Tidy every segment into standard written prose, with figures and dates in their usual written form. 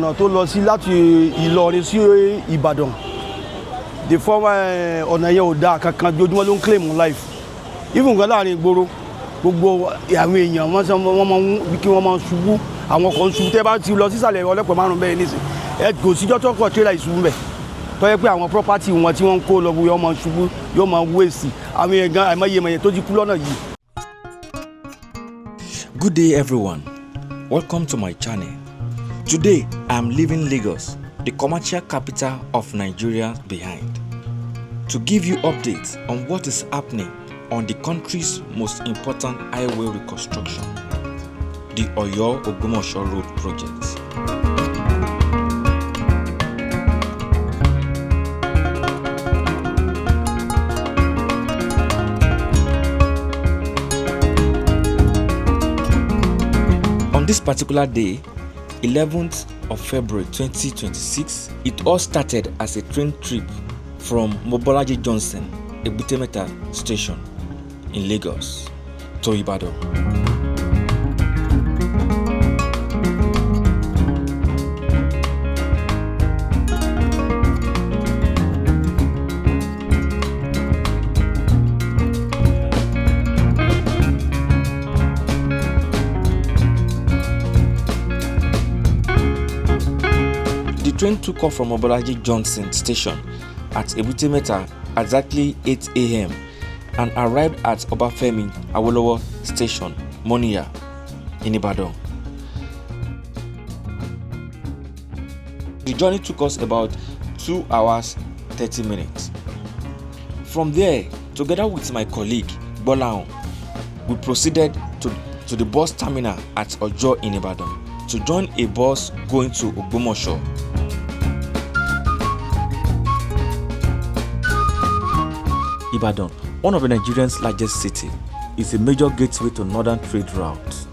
ọ̀nà tó lọ sí láti Ìlọrin sí Ìbàdàn the former ọ̀nà yẹn ò dáa kankan jojúmọ́ ló ń claim life even gan láàrin ìgboro gbogbo àwọn èèyàn wọ́n máa ń kí wọ́n máa ṣubú àwọn kan ṣubú tẹ́ bá ti lọ sísàlẹ̀ ọlọ́pàá márùn-ún bẹ́ẹ̀ nísìn ẹ kò síjọ́ tó kọ̀ tírélà ìṣubú bẹ̀ tó yẹ pé àwọn property wọn tí wọ́n ń kó lọ yóò máa ṣubú yóò máa waste àwọn èèyàn gan àìmọye tó ti kú lọ́nà yìí. Good day everyone, welcome to my channel. Today I am leaving Lagos, the commercial capital of Nigeria behind, to give you updates on what is happening on the country's most important highway reconstruction, the Oyo-Ogbomosho Road project. On this particular day, 11th of February 2026, it all started as a train trip from Mobolaji Johnson, Ebutemeta station in Lagos to Ibadan. The train took off from Mobolaji Johnson station at Ebutemeta at exactly 8 a.m. and arrived at Obafemi Awolowo station, Moniya, in Ibadan. The journey took us about 2 hours 30 minutes. From there, together with my colleague Bolaon, we proceeded to the bus terminal at Ojo in Ibadan to join a bus going to Ogbomosho. Ibadan, one of Nigeria's largest cities, is a major gateway to northern trade routes.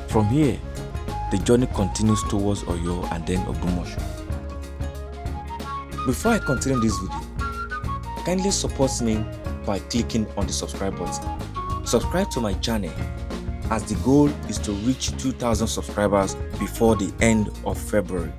From here, the journey continues towards Oyo and then Ogbomosho. Before I continue this video, kindly support me by clicking on the subscribe button. Subscribe to my channel, as the goal is to reach 2,000 subscribers before the end of February.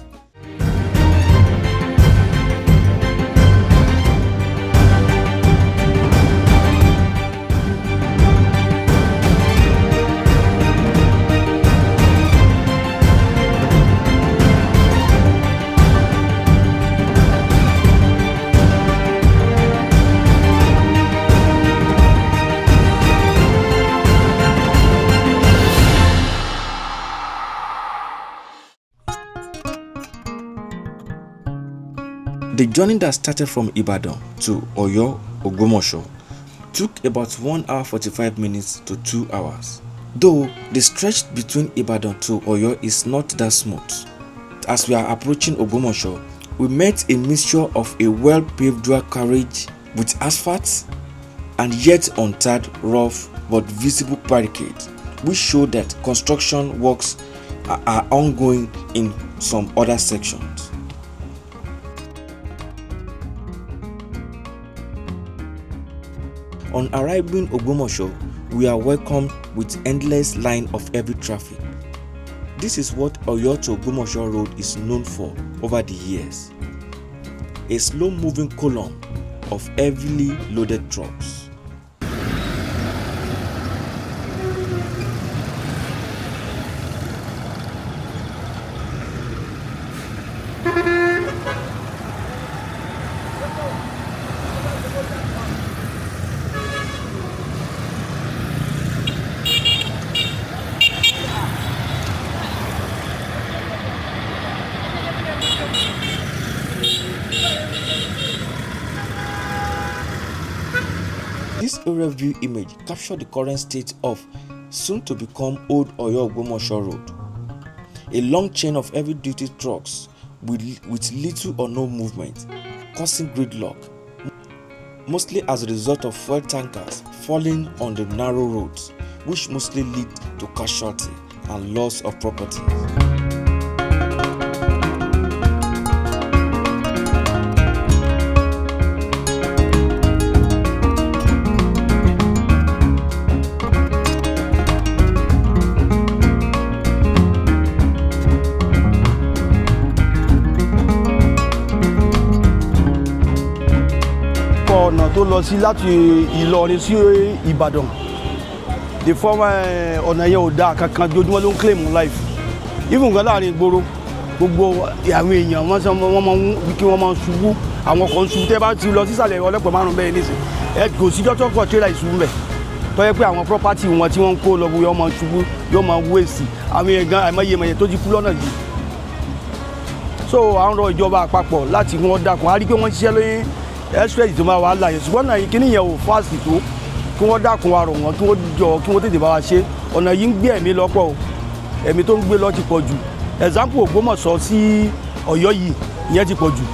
The journey that started from Ibadan to Oyo-Ogbomosho took about 1 hour 45 minutes to 2 hours. Though the stretch between Ibadan to Oyo is not that smooth. As we are approaching Ogbomosho, we met a mixture of a well-paved dual carriage with asphalt and yet untarred, rough but visible barricades, which show that construction works are ongoing in some other sections. On arriving Ogbomosho, we are welcomed with endless line of heavy traffic. This is what Oyo to Ogbomosho Road is known for over the years. A slow-moving column of heavily loaded trucks. This aerial view image captures the current state of soon to become old Oyo-Ogbomosho Road. A long chain of heavy-duty trucks with little or no movement, causing gridlock, mostly as a result of fuel tankers falling on the narrow roads, which mostly lead to casualty and loss of property. ọ̀nà tó lọ sí láti Ìlọrin sí Ìbàdàn the former ọ̀nà yẹn ò dáa kankan jojúmọ́ ló ń claim life even gan láàrin ìgboro gbogbo àwọn èèyàn wọ́n máa ń kí wọ́n máa ń ṣubú àwọn kan ń ṣubú tẹ́ bá ti lọ sísàlẹ̀ ọlọ́pàá márùn-ún bẹ́ẹ̀ nísìn ẹ kò sí dọ́tọ́ pọ̀ tírélà ìṣubú bẹ̀ tó yẹ pé àwọn property wọn tí wọ́n ń kó lọ yóò máa ṣubú yóò máa waste àwọn èèyàn gan àìmọye tó ti kú lọ́nà yìí so à ń rọ ìjọba àpapọ̀ láti wọ́n dákun á rí pé wọ́n ṣiṣẹ́ lóyún express tó máa wà láàyè ṣùgbọ́n náà kíní yẹn ò fast tó kí wọ́n dákun wa rọ̀ wọ́n kí wọ́n jọ kí wọ́n tètè bá wa ṣe ọ̀nà yìí ń gbé ẹ̀mí lọ́pọ̀ o ẹ̀mí tó ń gbé lọ ti pọ̀ jù example Ògbómọ̀ṣọ́ sí Ọ̀yọ́ yìí ìyẹn ti pọ̀ jù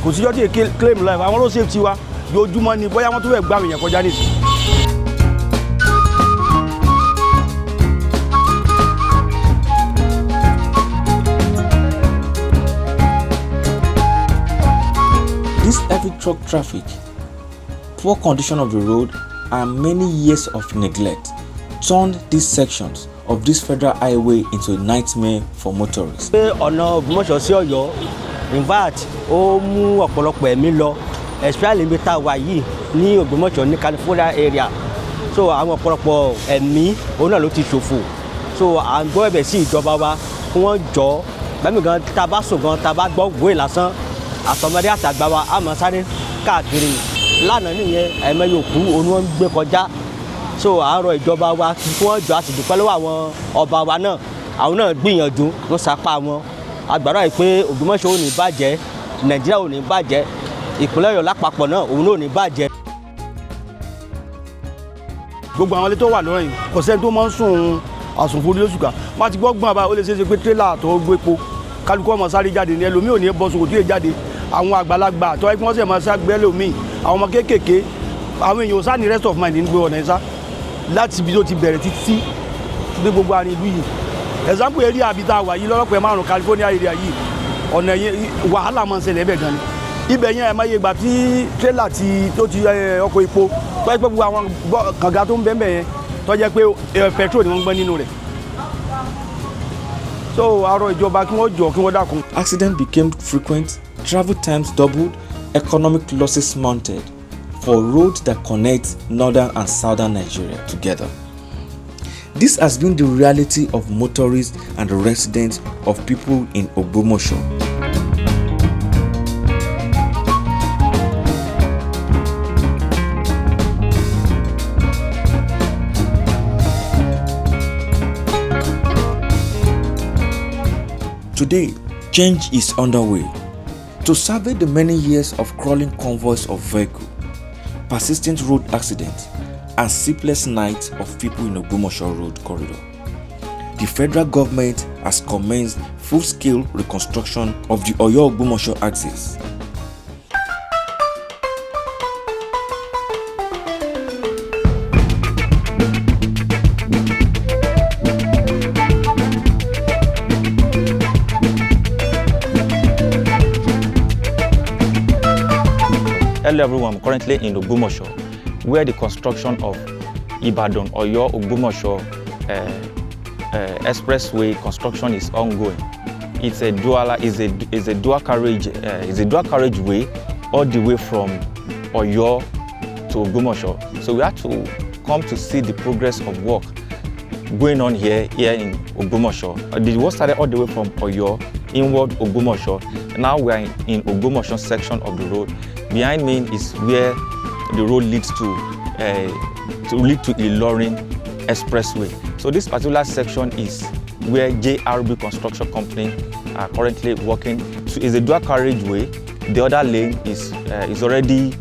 kò síjọ́ tí claim life àwọn road safety wa yójúmọ́ ni bóyá wọ́n tó fẹ́ gbá àwọn èèyàn kọjá nìsín. This heavy truck traffic, poor condition of the road, and many years of neglect turned these sections of this federal highway into a nightmare for motorists. ọ̀nà Ògbómọ̀ṣọ́ sí Ọ̀yọ́ in fact ó mú ọ̀pọ̀lọpọ̀ ẹ̀mí lọ especially ibi tá a wà yìí ní Ògbómọ̀ṣọ́ ní California area so àwọn ọ̀pọ̀lọpọ̀ ẹ̀mí òun náà ló ti ṣòfò so à ń gbọ́ ẹ̀bẹ̀ sí ìjọba wa kí wọ́n jọ bẹ́ẹ̀ gan tá a bá sùn gan tá a bá gbọ́ gbóyè lásán àtọmọdé àtàgbà wa á máa sáré káàkiri lánàá nìyẹn ẹ̀mẹ́yẹ òkú òun wọn ń gbé kọjá so à ń rọ ìjọba wa kí wọ́n jọ àti dúpẹ́ lọ́wọ́ àwọn ọba wa náà àwọn náà gbìyànjú wọ́n sapá wọn agbára yìí pé Ògbómọ̀ṣọ́ ò ní bàjẹ́ Nàìjíríà ò ní bàjẹ́ ìpínlẹ̀ Ọ̀yọ́ lápapọ̀ náà òun náà ò ní bàjẹ́. gbogbo àwọn ilé tó wà lọ́rọ̀ yìí kò sẹ́ni tó máa ń sùn àsùnfòrí lóṣù ká má ti gbọ́ gbọ́n àbá ó lè ṣeé ṣe pé tírélà tó gbépo kálukú ọmọ sáré jáde ní ẹlòmíì ò ní bọ́ sùn kò tí ì jáde àwọn àgbàlagbà àtọ́ ẹgbẹ́ wọn sì máa ṣàgbẹ́ lómi àwọn ọmọ kéékèèké àwọn èèyàn ò sá ní rest of mind ní gbé ọ̀nà ìsá láti ibi tó ti bẹ̀rẹ̀ títí ní gbogbo àárín ìlú yìí example area àbíta wà yìí lọ́lọ́pẹ̀ márùn California area yìí ọ̀nà yẹn wàhálà máa ń ṣẹlẹ̀ ẹ̀bẹ̀ gan ni ibẹ̀ yẹn ẹ̀ máa yẹ gbà tí tírélà tó ti ọkọ̀ epo pẹ́ gbogbo àwọn kànga tó ń bẹ́ẹ̀ yẹn tó jẹ́ pé petrol ni wọ́n gbọ́n nínú rẹ̀ so àrọ ìjọba kí wọ́n jọ kí wọ́n dákun. Accidents became frequent, travel times doubled, economic losses mounted for roads that connect northern and southern Nigeria together. This has been the reality of motorists and the residents of people in Ogbomosho. Today, change is underway to survey the many years of crawling convoys of vehicles, persistent road accidents, and sleepless nights of people in Ogbomosho Road corridor. The federal government has commenced full-scale reconstruction of the Oyo-Ogbomosho axis. Hello everyone, I'm currently in Ogbomosho, where the construction of Ibadan Oyo-Ogbomosho expressway construction is ongoing. It's a dual carriage way all the way from Oyo to Ogbomosho. So we have to come to see the progress of work going on here in Ogbomosho. The work started all the way from Oyo inward Ogbomosho. Now we are in Ogbomosho section of the road. Behind me is where the road leads to Ilorin Expressway. So this particular section is where JRB Construction Company are currently working. So it's a dual carriageway. The other lane is already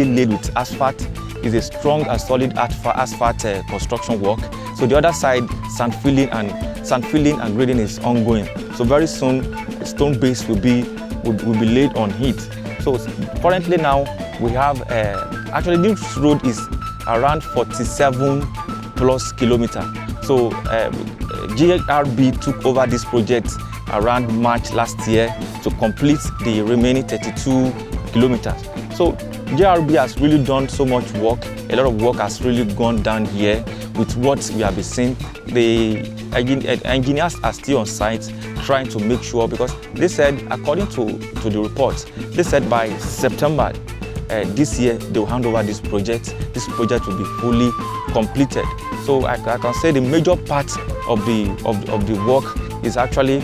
laid with asphalt. It's a strong and solid asphalt construction work. So the other side, sand filling and grading is ongoing. So very soon, a stone base will be laid on it. So currently now we have actually this road is around 47 plus kilometers. So GRB took over this project around March last year to complete the remaining 32 kilometers. So GRB has really done so much work. A lot of work has really gone down here with what we have been seeing. The engineers are still on site trying to make sure, because they said, according to the report, they said by September this year they will hand over this project. This project will be fully completed. So I can say the major part of the work has actually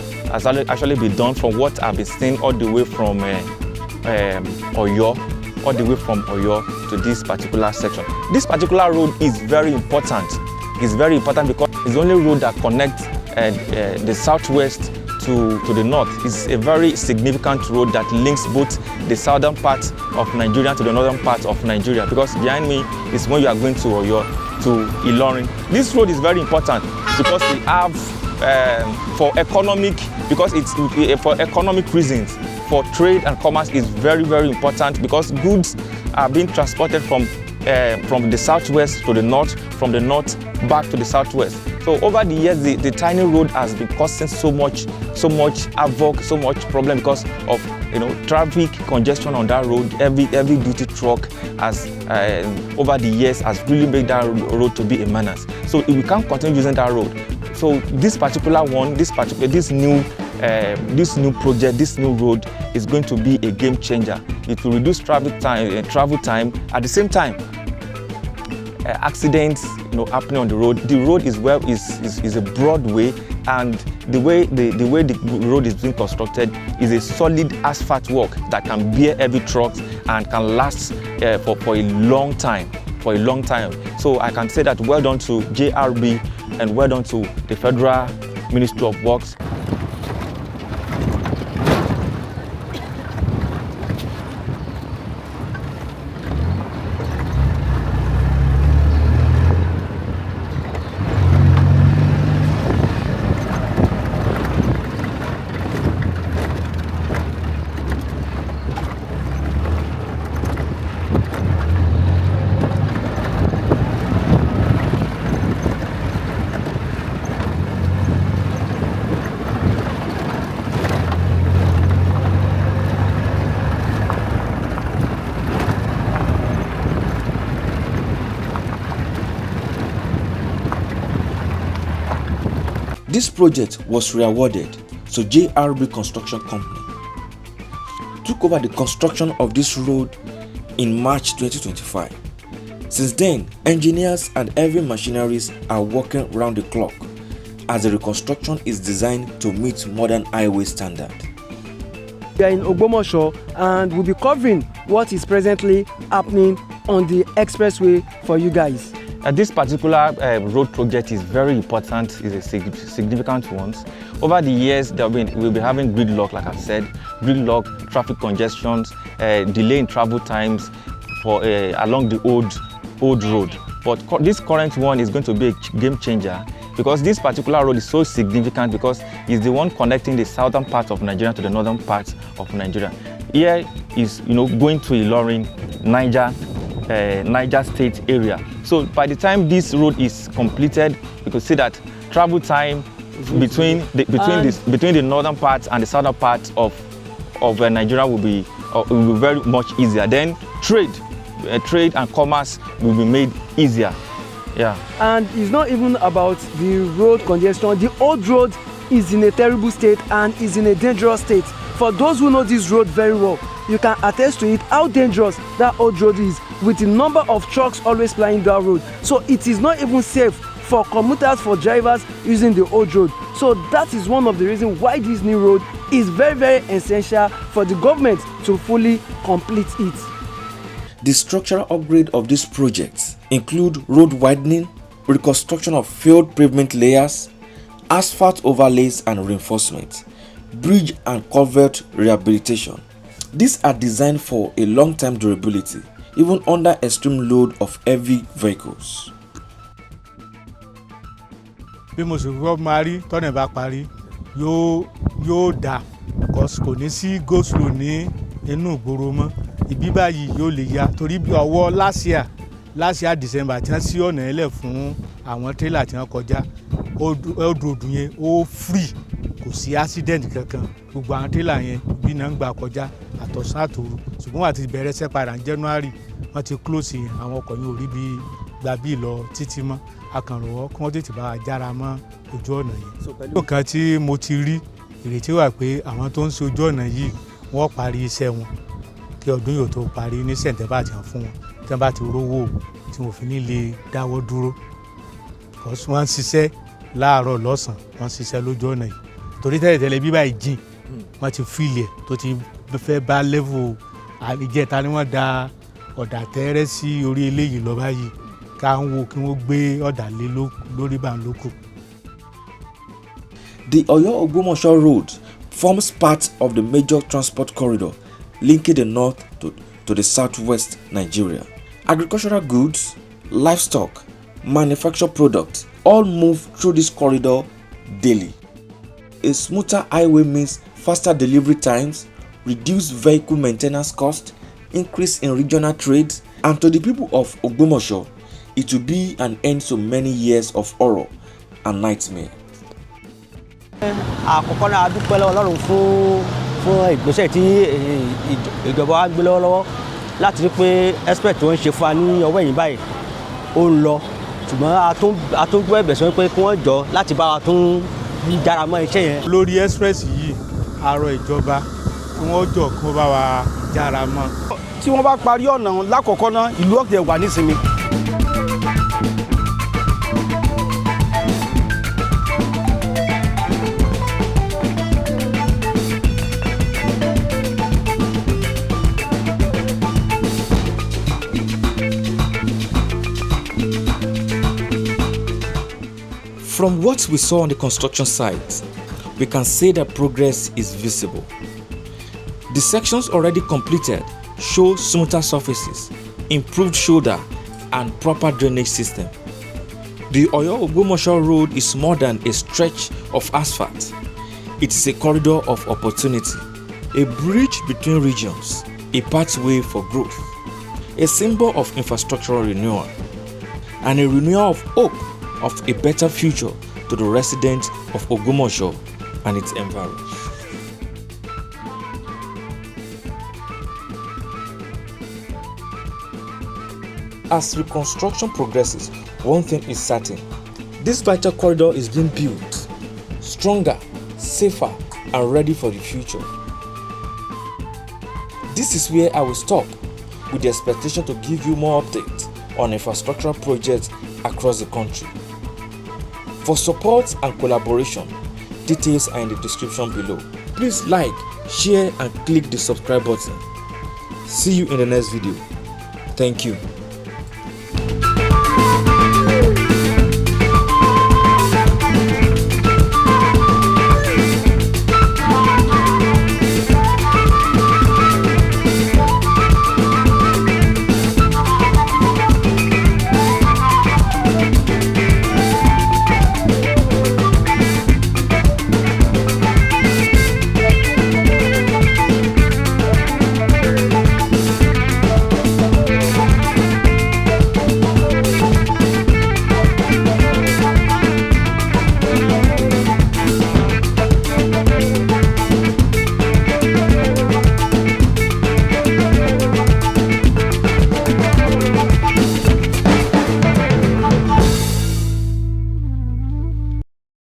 been done from what I've been seeing all the way from Oyo, all the way from Oyo to this particular section. This particular road is very important. It's very important because it's the only road that connects the southwest to the north. It's a very significant road that links both the southern part of Nigeria to the northern part of Nigeria, because behind me is when you are going to Oyo, to Ilorin. This road is very important because we have for economic reasons, for trade and commerce is very, very important, because goods are being transported from the southwest to the north, from the north back to the southwest. So over the years, the tiny road has been causing so much havoc, so much problem because of traffic congestion on that road. Every duty truck has over the years has really made that road to be a menace. So we can't continue using that road. So this particular one, this new project, this new road is going to be a game changer. It will reduce travel time. At the same time, accidents happening on the road. The road is a broad way, and the way the road is being constructed is a solid asphalt work that can bear heavy trucks and can last for a long time. So I can say that well done to JRB and well done to the Federal Ministry of Works. This project was re-awarded, so JRB Construction Company took over the construction of this road in March 2025. Since then, engineers and heavy machineries are working round the clock as the reconstruction is designed to meet modern highway standard. We are in Ogbomosho and we'll be covering what is presently happening on the expressway for you guys. This particular road project is very important, is a significant one. Over the years, we'll be having gridlock, like I said, gridlock, traffic congestions, delay in travel times for along the old road. But this current one is going to be a game changer, because this particular road is so significant because it's the one connecting the southern part of Nigeria to the northern part of Nigeria. Here is going to Ilorin, Niger State area. So by the time this road is completed, you could see that travel time between the northern part and the southern part of Nigeria will be very much easier. Then trade and commerce will be made easier. Yeah. And it's not even about the road congestion. The old road is in a terrible state and is in a dangerous state. For those who know this road very well, you can attest to it how dangerous that old road is, with the number of trucks always flying that road. So it is not even safe for commuters, for drivers using the old road. So that is one of the reasons why this new road is very, very essential for the government to fully complete it. The structural upgrade of these projects include road widening, reconstruction of failed pavement layers, asphalt overlays and reinforcement, bridge and culvert rehabilitation. These are designed for a long-term durability, even under extreme load of heavy vehicles. Bí mo sì gbọ́ máa rí tọ́nà bá parí yóò dà, because kò ní sí go slow ní inú ìgboro mọ́. Ibi báyìí yóò lè ya torí bí ọwọ́ last year December tí wọ́n sí ọ̀nà ẹlẹ̀ fún àwọn trailer tí wọ́n kọjá, old road yẹn ó free, kò sí accident kankan. Gbogbo àwọn trailer yẹn bí náà ń gbà kọjá àtọ̀sán àtòru, ṣùgbọ́n wọ́n ti bẹ̀rẹ̀ iṣẹ́ padà ní January, wọ́n ti close yẹn, àwọn ọkọ̀ yẹn ò rí bí gbà bí lọ títí mọ́. Akànrọ̀wọ́ kí wọ́n tètè bá wa jára mọ́ ojú ọ̀nà yìí. Nǹkan tí mo ti rí ìrètí wà pé àwọn tó ń ṣe ojú ọ̀nà yìí wọ́n parí iṣẹ́ wọn kí ọdún yóò tó parí ní sẹ̀ǹtẹ̀bà tí wọ́n fún wọn tí wọ́n bá ti rówó tí wọ́n fi ní lè dáwọ́ dúró because wọ́n ń ṣiṣẹ́ láàárọ̀ lọ́sàn-án wọ́n ń ṣiṣẹ́ lójú ọ̀nà yìí torí tẹ́lẹ̀tẹ́lẹ̀ bíbá ìjìn wọ́n ti fílẹ̀ tó ti fẹ́ bá level àìjẹta ni wọ́n da ọ̀dà tẹ́rẹ́ sí orí eléyìí lọ báyìí ká ń wo kí wọ́n gbé ọ̀dà lé lórí bá ń lóko. The Oyo-Ogbomosho Road forms part of the major transport corridor linking the north to the southwest Nigeria. Agricultural goods, livestock, manufactured products all move through this corridor daily. A smoother highway means faster delivery times, reduced vehicle maintenance costs, increase in regional trade, and to the people of Ogbomosho, it will be an end to many years of horror and nightmare. Àkọ́kọ́ náà a dúpẹ́ lọ́wọ́ Ọlọ́run fún ìgbésẹ̀ tí ìjọba wa gbé lọ́wọ́ láti rí pé expect tó ń ṣe fún wa ní ọwọ́ ẹ̀yìn báyìí ó ń lọ ṣùgbọ́n a tún gbọ́ ẹ̀bẹ̀ sọ pé kí wọ́n jọ láti bá wa tún dára mọ́ iṣẹ́ yẹn. Lórí express yìí a rọ̀ ìjọba kí wọ́n jọ kí wọ́n bá wa jára mọ́. tí wọ́n bá parí ọ̀nà lákọ̀ọ́kọ́ náà ìlú ọ̀tẹ̀ wà nísinmi. From what we saw on the construction site, we can say that progress is visible. The sections already completed show smoother surfaces, improved shoulder, and proper drainage system. The Oyo-Ogbomosho Road is more than a stretch of asphalt. It is a corridor of opportunity, a bridge between regions, a pathway for growth, a symbol of infrastructural renewal, and a renewal of hope of a better future to the residents of Ogbomosho and its environs. As reconstruction progresses, one thing is certain. This vital corridor is being built stronger, safer, and ready for the future. This is where I will stop with the expectation to give you more updates on infrastructural projects across the country. For support and collaboration, details are in the description below. Please like, share, and click the subscribe button. See you in the next video. Thank you.